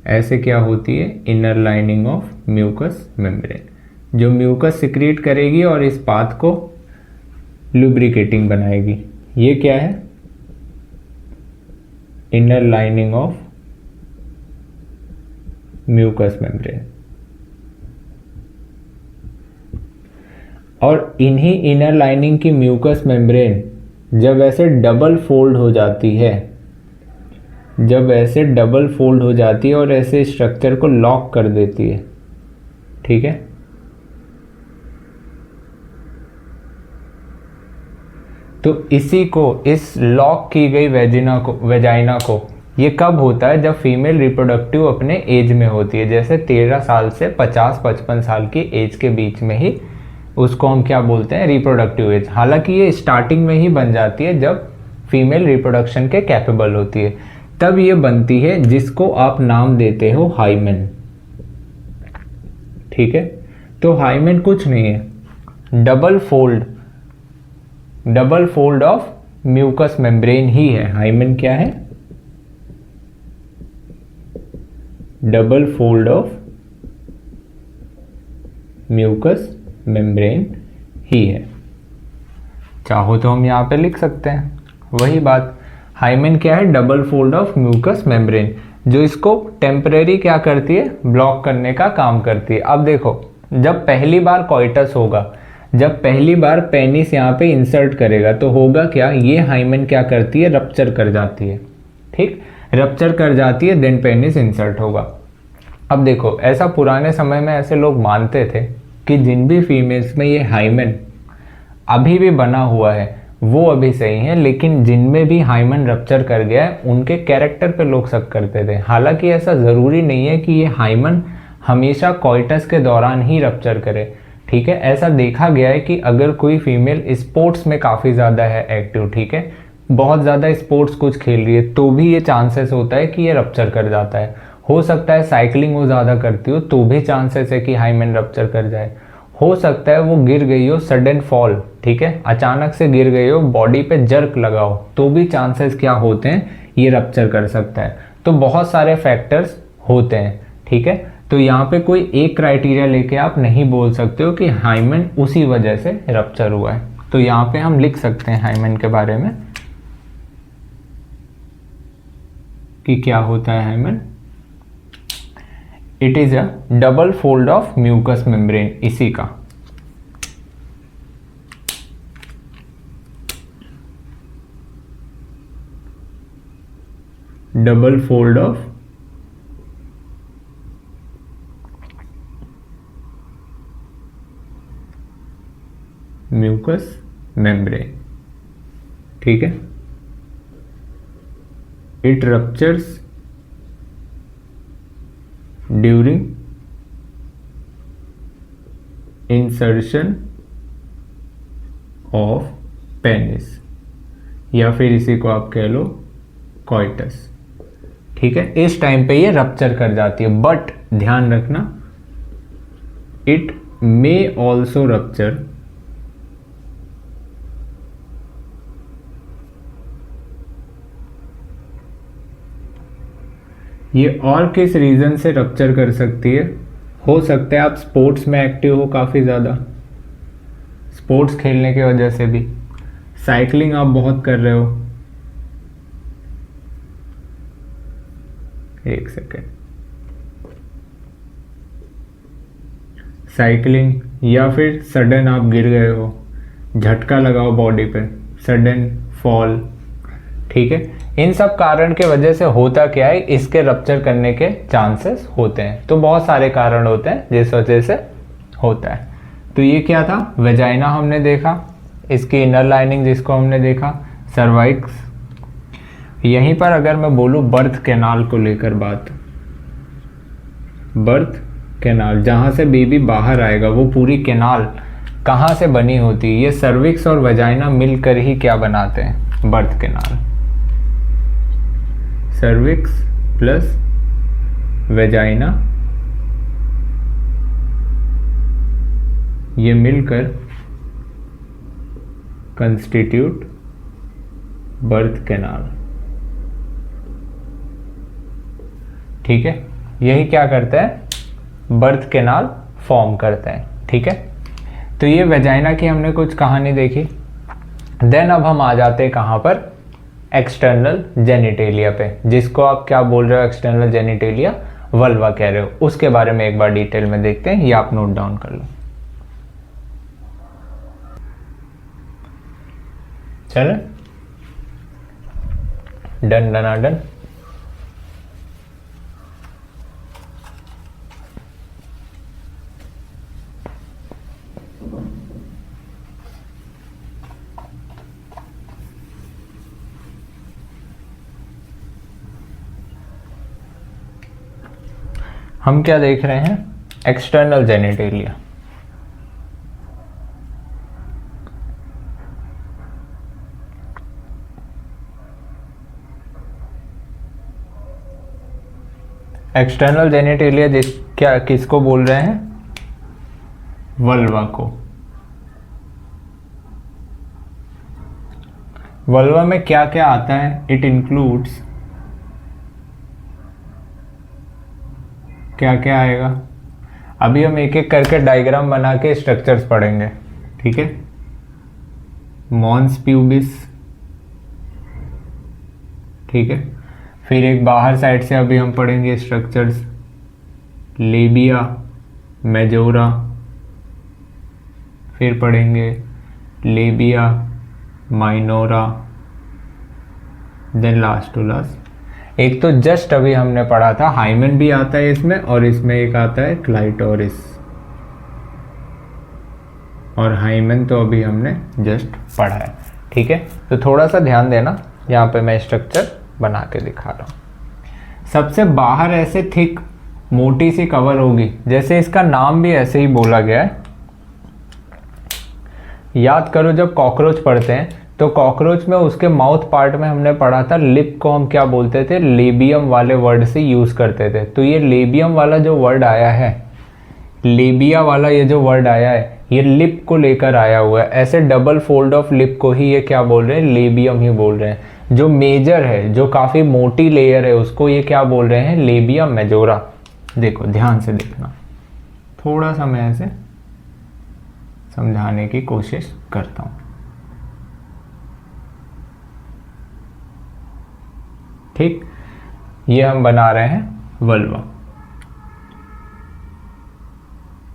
ऐसे क्या होती है, inner lining of mucus membrane, जो म्यूकस सिक्रीट करेगी और इस पाथ को लुब्रिकेटिंग बनाएगी। ये क्या है, inner lining of mucus membrane. और इन्हीं इनर लाइनिंग की म्यूकस मेम्ब्रेन जब ऐसे डबल फोल्ड हो जाती है, जब ऐसे डबल फोल्ड हो जाती है और ऐसे स्ट्रक्चर को लॉक कर देती है, ठीक है, तो इसी को, इस लॉक की गई वेजाइना को ये कब होता है? जब फीमेल रिप्रोडक्टिव अपने एज में होती है, जैसे 13 साल से 50-55 साल की एज के बीच में ही उसको हम क्या बोलते हैं? Reproductive age. हालांकि ये स्टार्टिंग में ही बन जाती है जब फीमेल रिप्रोडक्शन के कैपेबल होती है, तब ये बनती है, जिसको आप नाम देते हो हाइमेन, ठीक है। तो हाइमेन कुछ नहीं है, double fold of mucus membrane ही है। हाइमेन क्या है? Double fold of mucus membrane ही है। चाहो तो हम यहाँ पे लिख सकते हैं वही बात। हाइमेन क्या है? Double fold of mucus membrane, जो इसको टेम्परेरी क्या करती है? ब्लॉक करने का काम करती है। अब देखो, जब पहली बार कॉइटस होगा, जब पहली बार पेनिस यहाँ पे इंसर्ट करेगा, तो होगा क्या? ये हाइमेन क्या करती है? रप्चर कर जाती है, ठीक, रप्चर कर जाती है, देन पेनिस इंसर्ट होगा। अब देखो, ऐसा पुराने समय में ऐसे लोग मानते थे कि जिन भी फीमेल्स में ये हाइमेन अभी भी बना हुआ है वो अभी सही है, लेकिन जिनमें भी हाइमेन रप्चर कर गया है उनके कैरेक्टर पे लोग शक करते थे। हालांकि ऐसा ज़रूरी नहीं है कि ये हाइमेन हमेशा कॉइटस के दौरान ही रप्चर करे, ठीक है। ऐसा देखा गया है कि अगर कोई फीमेल स्पोर्ट्स में काफ़ी ज़्यादा है एक्टिव, ठीक है, बहुत ज़्यादा स्पोर्ट्स कुछ खेल रही है, तो भी ये चांसेस होता है कि ये रप्चर कर जाता है। हो सकता है साइकिलिंग वो ज़्यादा करती हो तो भी चांसेस है कि हाइमेन रप्चर कर जाए। हो सकता है वो गिर गई हो, सडन फॉल, ठीक है, अचानक से गिर गई हो, बॉडी पे जर्क लगाओ, तो भी चांसेस क्या होते हैं? ये रप्चर कर सकता है। तो बहुत सारे फैक्टर्स होते हैं, ठीक है। तो यहाँ पे कोई एक क्राइटेरिया लेके आप नहीं बोल सकते हो कि हाइमेन उसी वजह से रप्चर हुआ है। तो यहाँ पे हम लिख सकते हैं हाइमेन के बारे में कि क्या होता है hymen. It is a double fold of mucus membrane, इसी का double fold of mucus membrane, ठीक है। It ruptures during insertion of penis, या फिर इसी को आप कह लो कॉइटस, ठीक है। इस टाइम पे ये रप्चर कर जाती है, बट ध्यान रखना, इट मे ऑल्सो रप्चर ये और किस रीज़न से रप्चर कर सकती है? हो सकता है आप स्पोर्ट्स में एक्टिव हो काफ़ी ज़्यादा, स्पोर्ट्स खेलने की वजह से भी, साइकिलिंग आप बहुत कर रहे हो, एक सेकेंड, साइकिलिंग, या फिर सडन आप गिर गए हो, झटका लगाओ बॉडी पे, सडन फॉल, ठीक है। इन सब कारण के वजह से होता क्या है, इसके रप्चर करने के चांसेस होते हैं। तो बहुत सारे कारण होते हैं जिस वजह से होता है। तो ये क्या था? वेजाइना हमने देखा, इसकी इनर लाइनिंग जिसको हमने देखा, सर्वाइक्स। यहीं पर अगर मैं बोलूँ बर्थ कैनाल को लेकर बात, बर्थ कैनाल, जहाँ से बेबी बाहर आएगा, वो पूरी कैनाल कहाँ से बनी होती है? ये सर्विक्स और वेजाइना मिलकर ही क्या बनाते हैं? Birth canal. Cervix plus vagina, ये मिलकर कंस्टिट्यूट बर्थ कैनाल, ठीक है। यही क्या करता है? बर्थ कैनाल फॉर्म करता है, ठीक है। तो ये वेजाइना की हमने कुछ कहानी देखी। देन अब हम आ जाते हैं कहाँ पर? एक्सटर्नल जेनिटेलिया पे, जिसको आप क्या बोल रहे हो? एक्सटर्नल जेनिटेलिया, वल्वा कह रहे हो। उसके बारे में एक बार डिटेल में देखते हैं, ये आप नोट डाउन कर लो। चले, डन डन डन। हम क्या देख रहे हैं, एक्सटर्नल जेनिटेलिया। एक्सटर्नल जेनिटेलिया क्या किसको बोल रहे हैं, वल्वा को। वल्वा में क्या क्या आता है, इट इंक्लूड्स, क्या क्या आएगा, अभी हम एक एक करके डायग्राम बना के स्ट्रक्चर्स पढ़ेंगे, ठीक है। मॉन्स प्यूबिस, ठीक है। फिर एक बाहर साइड से अभी हम पढ़ेंगे स्ट्रक्चर्स, लेबिया मेजोरा, फिर पढ़ेंगे labia minora, then last to last एक तो जस्ट अभी हमने पढ़ा था, हाइमेन भी आता है इसमें, और इसमें एक आता है क्लाइटोरिस, और हाइमेन तो अभी हमने जस्ट पढ़ा है, ठीक है। तो थोड़ा सा ध्यान देना, यहाँ पे मैं स्ट्रक्चर बना के दिखा रहा हूँ। सबसे बाहर ऐसे थिक मोटी सी कवर होगी, जैसे इसका नाम भी ऐसे ही बोला गया है। याद करो जब कॉकरोच पढ़ते हैं तो कॉकरोच में उसके माउथ पार्ट में हमने पढ़ा था, लिप को हम क्या बोलते थे, लेबियम वाले वर्ड से यूज करते थे। तो ये लेबियम वाला जो वर्ड आया है, लेबिया वाला ये जो वर्ड आया है, ये लिप को लेकर आया हुआ है। ऐसे डबल फोल्ड ऑफ लिप को ही ये क्या बोल रहे हैं, लेबियम ही बोल रहे हैं। जो मेजर है, जो काफी मोटी लेयर है, उसको ये क्या बोल रहे हैं, लेबिया मेजोरा। देखो ध्यान से देखना, थोड़ा सा मैं ऐसे समझाने की कोशिश करता हूं, ठीक। ये हम बना रहे हैं वल्वा।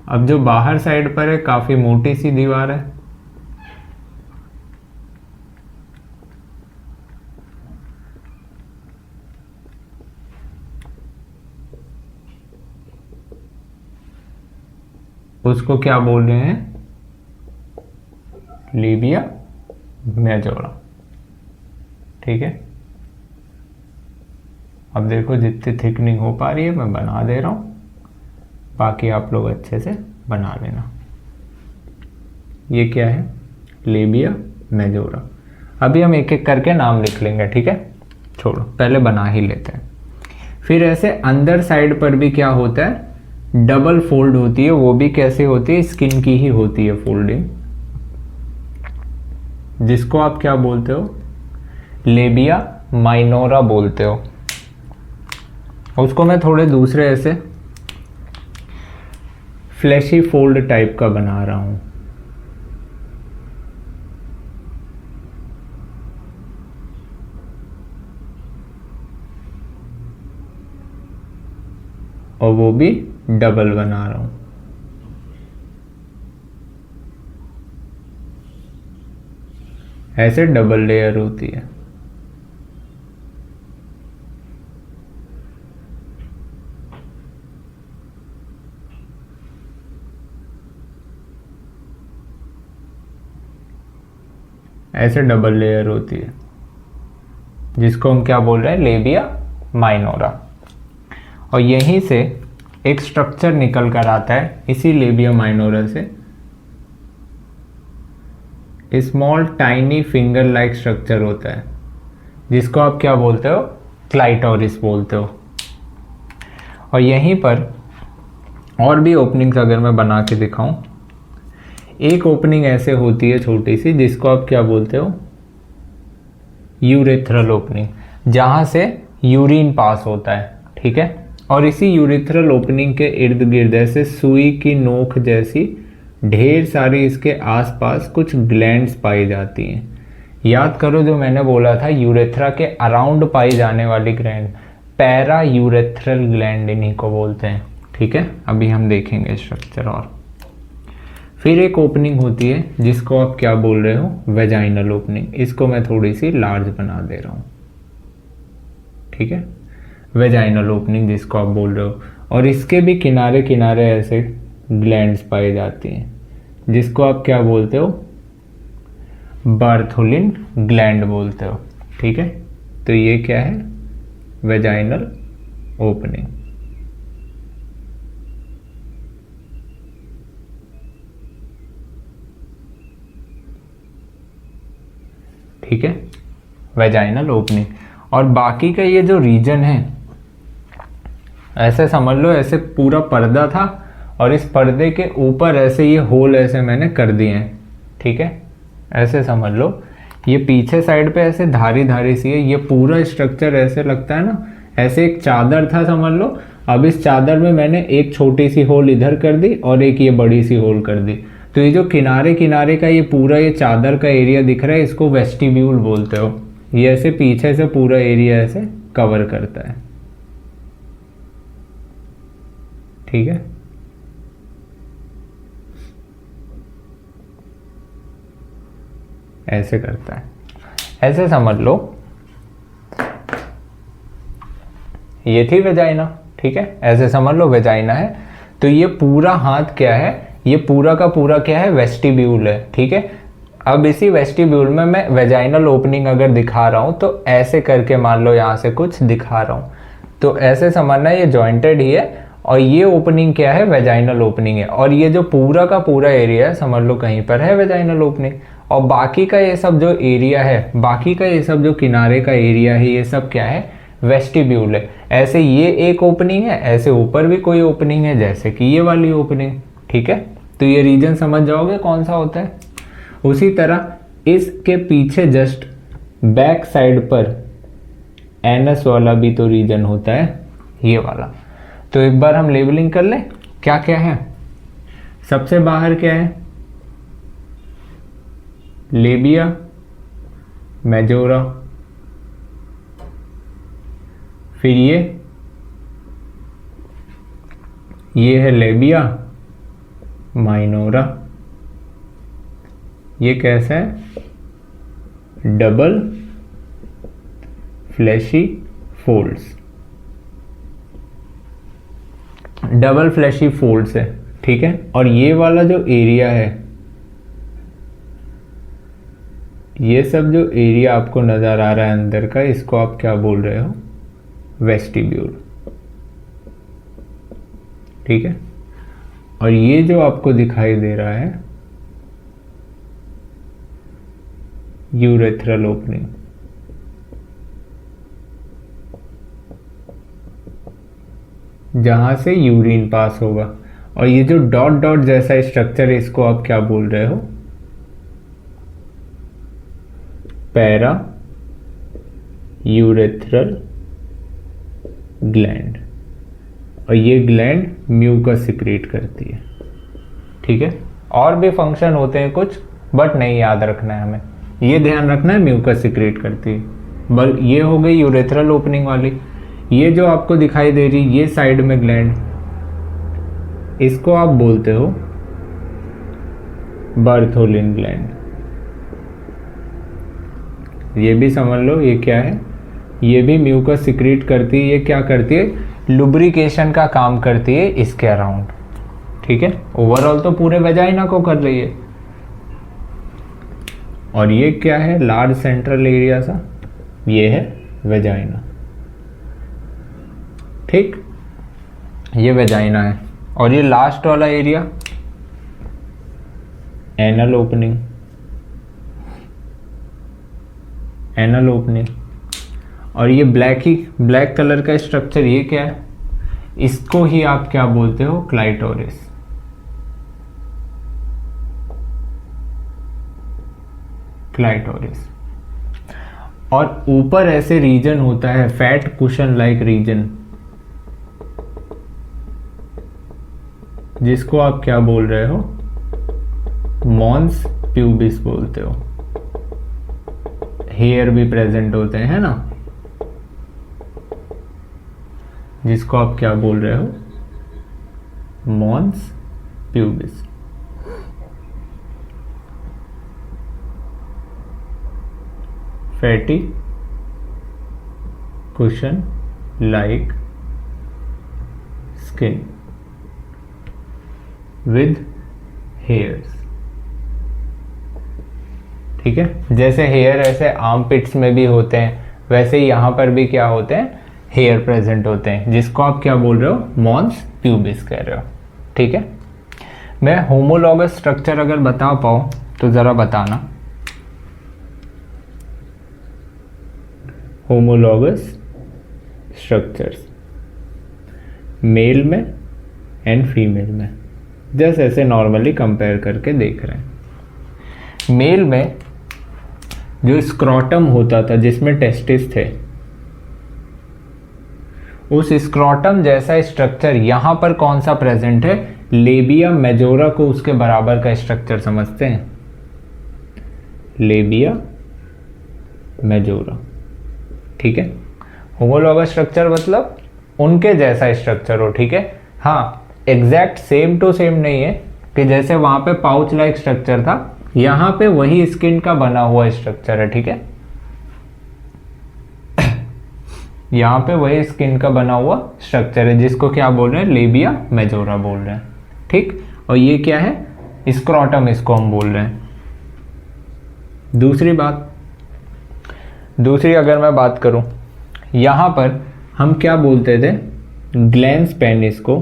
अब जो बाहर साइड पर है काफी मोटी सी दीवार है, उसको क्या बोल रहे हैं, लेबिया मेजोरा, ठीक है। अब देखो जितनी थिकनिंग हो पा रही है मैं बना दे रहा हूँ, बाकी आप लोग अच्छे से बना लेना। ये क्या है, लेबिया मेजोरा। अभी हम एक एक करके नाम लिख लेंगे, ठीक है। छोड़ो, पहले बना ही लेते हैं। फिर ऐसे अंदर साइड पर भी क्या होता है, डबल फोल्ड होती है। वो भी कैसे होती है, स्किन की ही होती है फोल्डिंग, जिसको आप क्या बोलते हो, लेबिया माइनोरा बोलते हो। उसको मैं थोड़े दूसरे ऐसे फ्लैशी फोल्ड टाइप का बना रहा हूं, और वो भी डबल बना रहा हूं। ऐसे डबल लेयर होती है। ऐसे डबल लेयर होती है, जिसको हम क्या बोल रहे हैं, लेबिया माइनोरा। और यहीं से एक स्ट्रक्चर निकल कर आता है इसी लेबिया माइनोरा से, small tiny finger like structure होता है, जिसको आप क्या बोलते हो, क्लाइटोरिस बोलते हो। और यहीं पर और भी ओपनिंग्स अगर मैं बना के दिखाऊं, एक ओपनिंग ऐसे होती है छोटी सी, जिसको आप क्या बोलते हो, यूरेथ्रल ओपनिंग, जहां से यूरिन पास होता है, ठीक है। और इसी यूरेथ्रल ओपनिंग के इर्द गिर्द ऐसे सुई की नोक जैसी ढेर सारी इसके आसपास कुछ ग्लैंड्स पाई जाती हैं। याद करो जो मैंने बोला था, यूरेथ्रा के अराउंड पाई जाने वाली ग्लैंड पैरा यूरेथ्रल ग्लैंड इन्हीं को बोलते हैं, ठीक है। अभी हम देखेंगे स्ट्रक्चर। और फिर एक ओपनिंग होती है जिसको आप क्या बोल रहे हो, वेजाइनल ओपनिंग। इसको मैं थोड़ी सी लार्ज बना दे रहा हूँ, ठीक है, वेजाइनल ओपनिंग जिसको आप बोल रहे हो। और इसके भी किनारे किनारे ऐसे ग्लैंड्स पाई जाती हैं जिसको आप क्या बोलते हो, बार्थोलिन ग्लैंड बोलते हो, ठीक है। तो ये क्या है, वेजाइनल ओपनिंग। ठीक है, वेजाइनल ओपनिंग। और बाकी का ये जो रीजन है, ऐसे समझ लो ऐसे पूरा पर्दा था और इस पर्दे के ऊपर ऐसे ये होल ऐसे मैंने कर दिए हैं, ठीक है, ऐसे समझ लो। ये पीछे साइड पे ऐसे धारी धारी सी है, ये पूरा स्ट्रक्चर ऐसे लगता है ना, ऐसे एक चादर था समझ लो। अब इस चादर में मैंने एक छोटी सी होल इधर कर दी और एक ये बड़ी सी होल कर दी। तो ये जो किनारे किनारे का ये पूरा ये चादर का एरिया दिख रहा है, इसको वेस्टिब्यूल बोलते हो। ये ऐसे पीछे से पूरा एरिया ऐसे कवर करता है, ठीक है। ऐसे करता है, ऐसे समझ लो। ये थी वेजाइना, ठीक है, ऐसे समझ लो वेजाइना है। तो ये पूरा हाथ क्या है, ये पूरा का पूरा क्या है, वेस्टिब्यूल है, ठीक है। अब इसी वेस्टिब्यूल में मैं वेजाइनल ओपनिंग अगर दिखा रहा हूं तो ऐसे करके मान लो यहां से कुछ दिखा रहा हूं, तो ऐसे समझना ये जॉइंटेड ही है और ये ओपनिंग क्या है, वेजाइनल ओपनिंग है। और ये जो पूरा का पूरा एरिया है समझ लो कहीं पर है वेजाइनल ओपनिंग। और बाकी का ये सब जो एरिया है, बाकी का ये सब जो किनारे का एरिया है, ये सब क्या है, वेस्टिब्यूल है। ऐसे ये एक ओपनिंग है, ऐसे ऊपर भी कोई ओपनिंग है जैसे कि ये वाली ओपनिंग, ठीक है। तो ये रीजन समझ जाओगे कौन सा होता है। उसी तरह इसके पीछे जस्ट बैक साइड पर एनस वाला भी तो रीजन होता है, ये वाला। तो एक बार हम लेबलिंग कर लें क्या क्या है। सबसे बाहर क्या है, लेबिया मेजोरा, फिर ये है लेबिया माइनोरा। ये कैसा है, double fleshy folds, double fleshy folds है, ठीक है। और ये वाला जो एरिया है, ये सब जो एरिया आपको नजर आ रहा है अंदर का, इसको आप क्या बोल रहे हो, वेस्टिब्यूल, ठीक है। और ये जो आपको दिखाई दे रहा है, यूरेथ्रल ओपनिंग, जहां से यूरिन पास होगा। और ये जो डॉट डॉट जैसा स्ट्रक्चर है, इसको आप क्या बोल रहे हो, पैरा यूरेथ्रल ग्लैंड। और ये ग्लैंड म्यूकस सिक्रीट करती है, ठीक है। और भी फंक्शन होते हैं कुछ, बट नहीं याद रखना है हमें, ये ध्यान रखना है म्यूकस सिक्रीट करती है। बल ये हो गई यूरेथ्रल ओपनिंग वाली। ये जो आपको दिखाई दे रही ये साइड में ग्लैंड, इसको आप बोलते हो बार्थोलिन ग्लैंड। ये भी समझ लो ये क्या है, ये भी म्यूकस सिक्रीट करती है। ये क्या करती है, लुब्रिकेशन का काम करती है इसके अराउंड, ठीक है। ओवरऑल तो पूरे वेजाइना को कर रही है। और ये क्या है, लार्ज सेंट्रल एरिया सा, ये है वेजाइना, ठीक, ये वेजाइना है। और ये लास्ट वाला area anal opening, anal opening. और ये ब्लैक कलर का स्ट्रक्चर, ये क्या है, इसको ही आप क्या बोलते हो, क्लाइटोरिस। क्लाइटोरिस। और ऊपर ऐसे रीजन होता है, फैट कुशन लाइक रीजन, जिसको आप क्या बोल रहे हो, मॉन्स प्यूबिस बोलते हो। हेयर भी प्रेजेंट होते हैं, है ना, जिसको आप क्या बोल रहे हो, mons pubis. Fatty cushion like skin with hairs. ठीक है, जैसे हेयर ऐसे आर्म पिट्स में भी होते हैं, वैसे ही यहाँ पर भी क्या होते हैं, हेयर प्रेजेंट होते हैं, जिसको आप क्या बोल रहे हो, मॉन्स प्यूबिस कह रहे हो। ठीक है, मैं होमोलॉगस स्ट्रक्चर अगर बता पाऊँ तो ज़रा बताना। होमोलॉगस स्ट्रक्चर्स मेल में एंड फीमेल में, जैसे ऐसे नॉर्मली कंपेयर करके देख रहे हैं। मेल में जो स्क्रॉटम होता था जिसमें टेस्टिस थे, उस स्क्रॉटम जैसा स्ट्रक्चर यहां पर कौन सा प्रेजेंट है, लेबिया मेजोरा को उसके बराबर का स्ट्रक्चर समझते हैं, लेबिया मेजोरा। ठीक है, होमोलॉगस स्ट्रक्चर मतलब उनके जैसा स्ट्रक्चर हो। ठीक है, हाँ एग्जैक्ट सेम टू सेम नहीं है कि जैसे वहां पे पाउच लाइक स्ट्रक्चर था, यहां पे वही स्किन का बना हुआ स्ट्रक्चर है। ठीक है, यहां पे वही स्किन का बना हुआ स्ट्रक्चर है, जिसको क्या बोल रहे हैं, लेबिया मेजोरा बोल रहे हैं। ठीक, और ये क्या है, स्क्रॉटम, इसको हम बोल रहे हैं। दूसरी अगर मैं बात करूं, यहां पर हम क्या बोलते थे, ग्लैंस पेनिस को,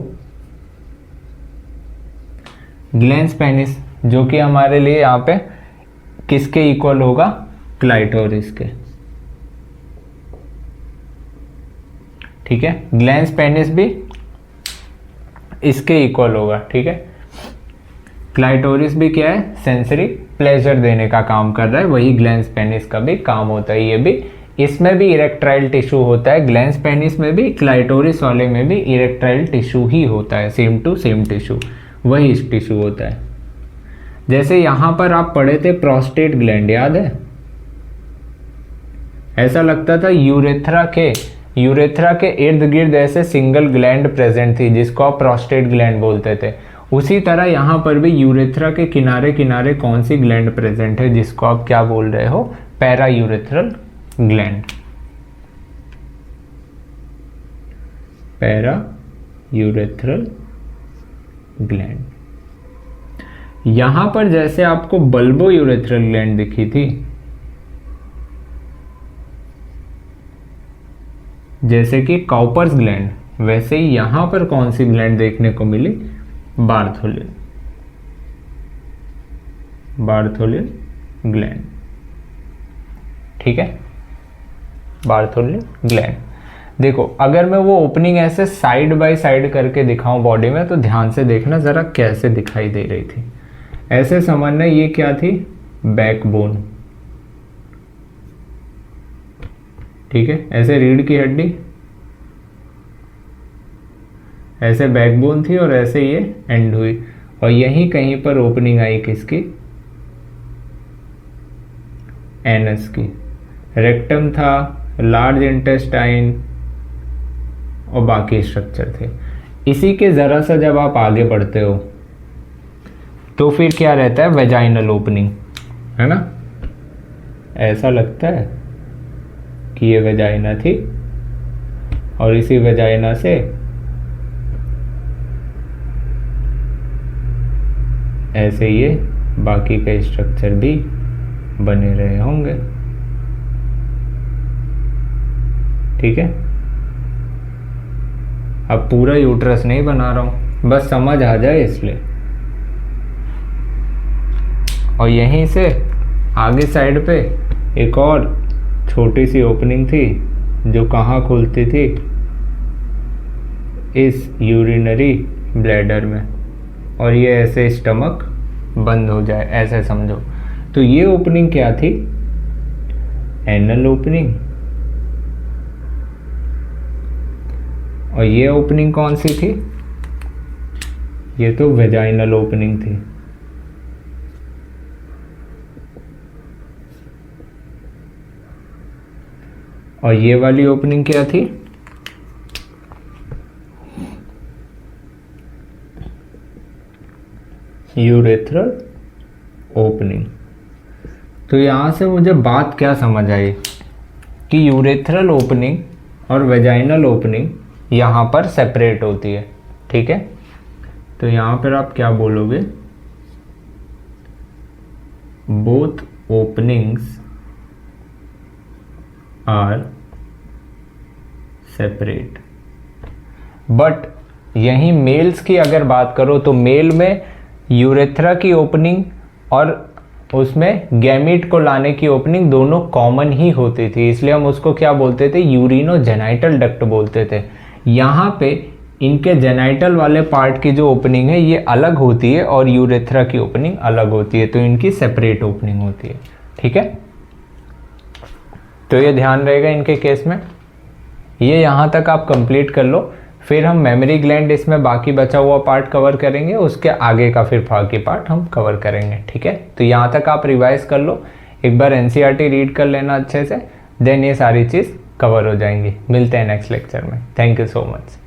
ग्लैंस पेनिस जो कि हमारे लिए यहाँ पे किसके इक्वल होगा, क्लाइटोरिस के। ठीक है, ग्लैंस पेनिस भी इसके इक्वल होगा। ठीक है, क्लाइटोरिस भी क्या है, सेंसरी प्लेजर देने का काम कर रहा है, वही ग्लैंस पेनिस का भी काम होता है। ये भी, इसमें भी इरेक्टाइल टिश्यू होता है, ग्लैंस पेनिस में भी, क्लाइटोरिस वाले में भी इरेक्टाइल टिश्यू ही होता है, सेम टू सेम टिश्यू, वही टिश्यू होता है। जैसे यहां पर आप पढ़े थे प्रोस्टेट ग्लैंड, याद है, ऐसा लगता था यूरेथ्रा के इर्द गिर्द ऐसे सिंगल ग्लैंड प्रेजेंट थी, जिसको आप प्रोस्टेट ग्लैंड बोलते थे। उसी तरह यहां पर भी यूरेथ्रा के किनारे किनारे कौन सी ग्लैंड प्रेजेंट है, जिसको आप क्या बोल रहे हो, para urethral gland, para urethral gland. यहां पर जैसे आपको बल्बो यूरेथ्रल ग्लैंड दिखी थी, जैसे कि काउपर्स ग्लैंड, वैसे ही यहां पर कौन सी ग्लैंड देखने को मिली, बार्थोलिन ग्लैंड। ठीक है, बार्थोलिन ग्लैंड। देखो अगर मैं वो ओपनिंग ऐसे साइड बाय साइड करके दिखाऊं बॉडी में, तो ध्यान से देखना जरा कैसे दिखाई दे रही थी। ऐसे समझना ये क्या थी, बैकबोन। ठीक है, ऐसे रीढ़ की हड्डी, ऐसे बैकबोन थी, और ऐसे ये एंड हुई, और यहीं कहीं पर ओपनिंग आई किसकी, एनस की। रेक्टम था, लार्ज इंटेस्टाइन और बाकी स्ट्रक्चर थे। इसी के जरा सा जब आप आगे बढ़ते हो तो फिर क्या रहता है, वेजाइनल ओपनिंग, है ना। ऐसा लगता है कि ये वेजाइना थी, और इसी वेजाइना से ऐसे ये बाकी के स्ट्रक्चर भी बने रहे होंगे। ठीक है, अब पूरा यूट्रस नहीं बना रहा हूं, बस समझ आ जाए इसलिए। और यहीं से आगे साइड पे एक और छोटी सी ओपनिंग थी, जो कहाँ खुलती थी, इस यूरिनरी ब्लैडर में, और ये ऐसे स्टमक बंद हो जाए, ऐसे समझो। तो ये ओपनिंग क्या थी, एनल ओपनिंग, और ये ओपनिंग कौन सी थी, ये तो वेजाइनल ओपनिंग थी। और ये वाली ओपनिंग क्या थी, यूरेथ्रल ओपनिंग। तो यहां से मुझे बात क्या समझ आई, कि यूरेथ्रल ओपनिंग और वेजाइनल ओपनिंग यहाँ पर सेपरेट होती है, ठीक है। तो यहाँ पर आप क्या बोलोगे, both openings are separate. But यहीं मेल्स की अगर बात करो तो मेल में यूरेथ्रा की ओपनिंग और उसमें गैमीट को लाने की ओपनिंग दोनों कॉमन ही होती थी, इसलिए हम उसको क्या बोलते थे, यूरिनोजेनाइटल डक्ट बोलते थे। यहाँ पे इनके जेनाइटल वाले पार्ट की जो ओपनिंग है ये अलग होती है और यूरेथ्रा की ओपनिंग अलग होती है, तो इनकी सेपरेट ओपनिंग होती है, ठीक है। तो ये ध्यान रहेगा इनके केस में। ये यहाँ तक आप कंप्लीट कर लो, फिर हम मेमोरी ग्लैंड इसमें बाकी बचा हुआ पार्ट कवर करेंगे, उसके आगे का फिर बाकी पार्ट हम कवर करेंगे, ठीक है। तो यहाँ तक आप रिवाइज कर लो, एक बार एनसीईआरटी रीड कर लेना अच्छे से, देन ये सारी चीज़ कवर हो जाएंगी। मिलते हैं नेक्स्ट लेक्चर में। Thank you so much.